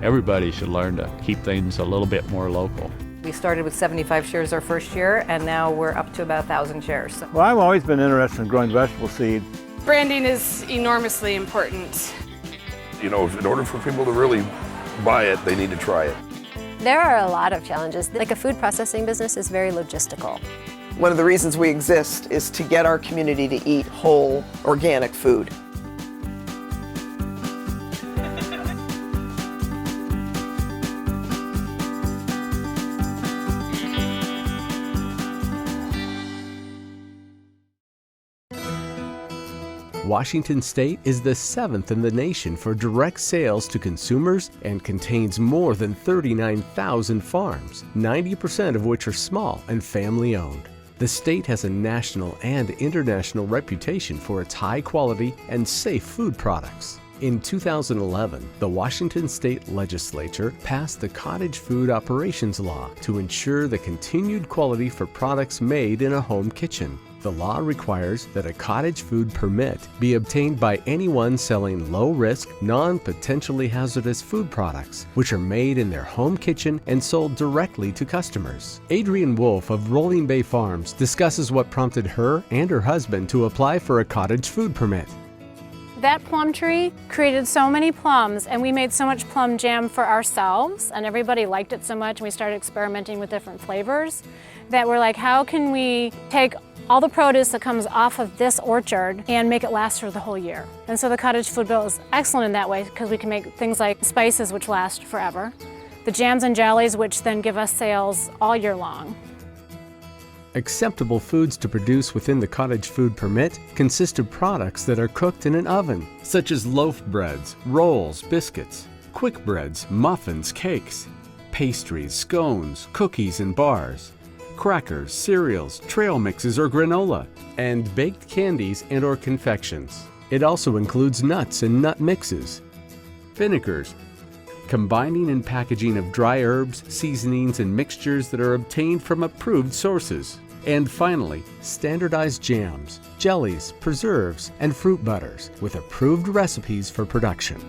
everybody should learn to keep things a little bit more local. We started with 75 shares our first year, and now we're up to about 1,000 shares. Well, I've always been interested in growing vegetable seed. Branding is enormously important. You know, in order for people to really buy it, they need to try it. There are a lot of challenges. Like a food processing business is very logistical. One of the reasons we exist is to get our community to eat whole, organic food. Washington State is the 7th in the nation for direct sales to consumers and contains more than 39,000 farms, 90% of which are small and family-owned. The state has a national and international reputation for its high quality and safe food products. In 2011, the Washington State Legislature passed the Cottage Food Operations Law to ensure the continued quality for products made in a home kitchen. The law requires that a cottage food permit be obtained by anyone selling low-risk, non-potentially hazardous food products, which are made in their home kitchen and sold directly to customers. Adrienne Wolf of Rolling Bay Farms discusses what prompted her and her husband to apply for a cottage food permit. That plum tree created so many plums, and we made so much plum jam for ourselves, and everybody liked it so much, and we started experimenting with different flavors, that we're like, how can we take all the produce that comes off of this orchard and make it last for the whole year? And so the cottage food bill is excellent in that way, because we can make things like spices, which last forever, the jams and jellies, which then give us sales all year long. Acceptable foods to produce within the cottage food permit consist of products that are cooked in an oven, such as loaf breads, rolls, biscuits, quick breads, muffins, cakes, pastries, scones, cookies and bars, crackers, cereals, trail mixes or granola, and baked candies and or confections. It also includes nuts and nut mixes, vinegars, combining and packaging of dry herbs, seasonings, and mixtures that are obtained from approved sources. And finally, standardized jams, jellies, preserves, and fruit butters with approved recipes for production.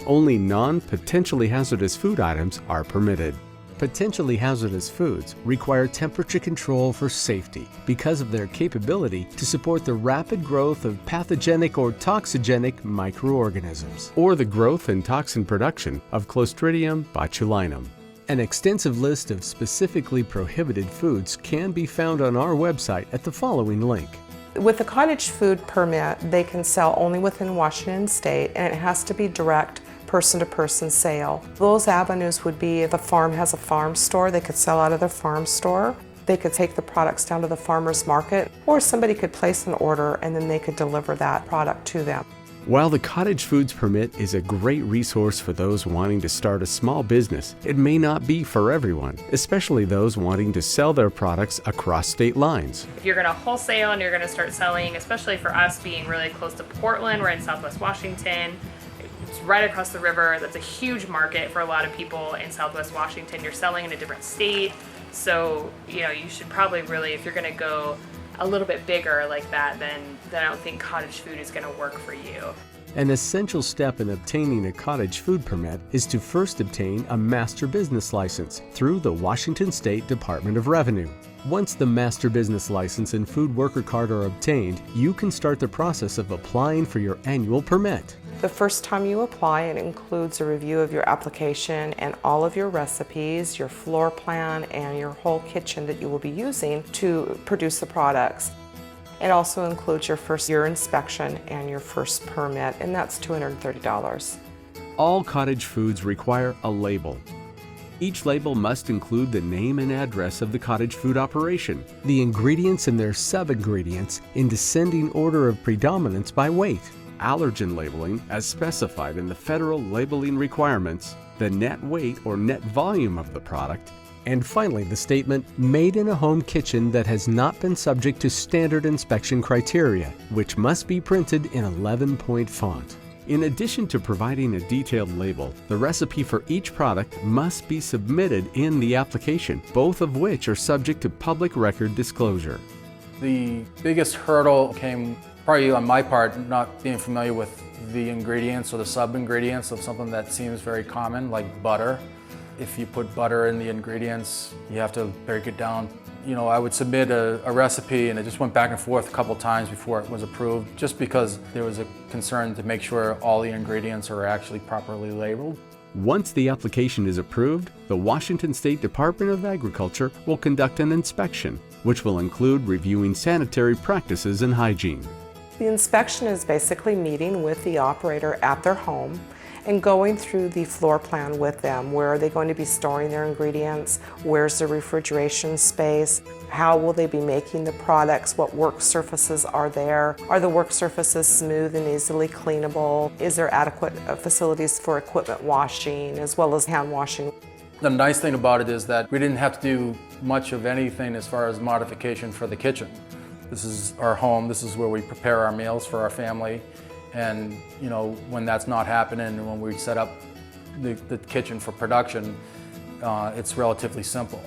Only non-potentially hazardous food items are permitted. Potentially hazardous foods require temperature control for safety because of their capability to support the rapid growth of pathogenic or toxigenic microorganisms, or the growth and toxin production of Clostridium botulinum. An extensive list of specifically prohibited foods can be found on our website at the following link. With the cottage food permit, they can sell only within Washington State, and it has to be direct person-to-person sale. Those avenues would be if a farm has a farm store, they could sell out of their farm store. They could take the products down to the farmer's market, or somebody could place an order and then they could deliver that product to them. While the Cottage Foods Permit is a great resource for those wanting to start a small business, it may not be for everyone, especially those wanting to sell their products across state lines. If you're going to wholesale and you're going to start selling, especially for us being really close to Portland, we're in Southwest Washington, it's right across the river. That's a huge market for a lot of people in Southwest Washington. You're selling in a different state, so you should probably really, if you're going to go a little bit bigger like that, then I don't think cottage food is going to work for you. An essential step in obtaining a cottage food permit is to first obtain a master business license through the Washington State Department of Revenue. Once the master business license and food worker card are obtained, you can start the process of applying for your annual permit. The first time you apply, it includes a review of your application and all of your recipes, your floor plan, and your whole kitchen that you will be using to produce the products. It also includes your first year inspection and your first permit, and that's $230. All cottage foods require a label. Each label must include the name and address of the cottage food operation, the ingredients and their sub-ingredients in descending order of predominance by weight, allergen labeling as specified in the federal labeling requirements, the net weight or net volume of the product, and finally the statement, made in a home kitchen that has not been subject to standard inspection criteria, which must be printed in 11-point font. In addition to providing a detailed label, the recipe for each product must be submitted in the application, both of which are subject to public record disclosure. The biggest hurdle came probably on my part, not being familiar with the ingredients or the sub-ingredients of something that seems very common, like butter. If you put butter in the ingredients, you have to break it down. You know, I would submit a recipe and it just went back and forth a couple times before it was approved, just because there was a concern to make sure all the ingredients are actually properly labeled. Once the application is approved, the Washington State Department of Agriculture will conduct an inspection, which will include reviewing sanitary practices and hygiene. The inspection is basically meeting with the operator at their home and going through the floor plan with them. Where are they going to be storing their ingredients? Where's the refrigeration space? How will they be making the products? What work surfaces are there? Are the work surfaces smooth and easily cleanable? Is there adequate facilities for equipment washing as well as hand washing? The nice thing about it is that we didn't have to do much of anything as far as modification for the kitchen. This is our home, this is where we prepare our meals for our family. And you know, when that's not happening and when we set up the kitchen for production, it's relatively simple.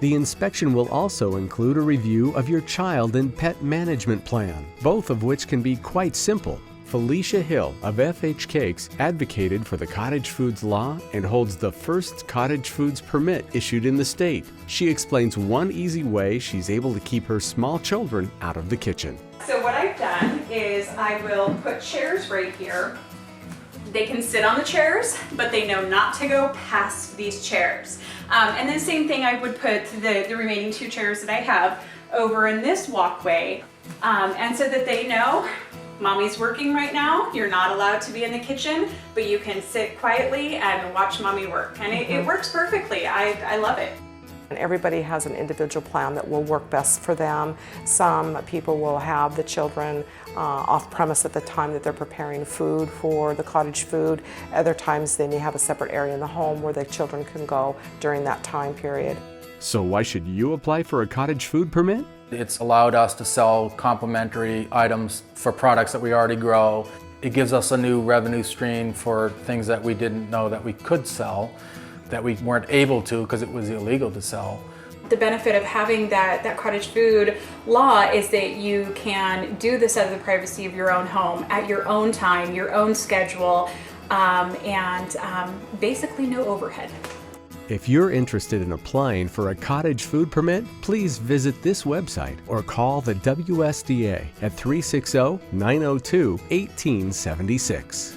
The inspection will also include a review of your child and pet management plan, both of which can be quite simple. Felicia Hill of FH Cakes advocated for the Cottage Foods law and holds the first Cottage Foods permit issued in the state. She explains one easy way she's able to keep her small children out of the kitchen. So what I've done is I will put chairs right here. They can sit on the chairs, but they know not to go past these chairs. And then same thing, I would put the remaining 2 chairs that I have over in this walkway. And so that they know, Mommy's working right now, you're not allowed to be in the kitchen, but you can sit quietly and watch Mommy work. And it works perfectly, I love it. And everybody has an individual plan that will work best for them. Some people will have the children off premise at the time that they're preparing food for the cottage food. Other times they may have a separate area in the home where the children can go during that time period. So why should you apply for a cottage food permit? It's allowed us to sell complementary items for products that we already grow. It gives us a new revenue stream for things that we didn't know that we could sell, that we weren't able to because it was illegal to sell. The benefit of having that cottage food law is that you can do this out of the privacy of your own home, at your own time, your own schedule, and basically no overhead. If you're interested in applying for a cottage food permit, please visit this website or call the WSDA at 360-902-1876.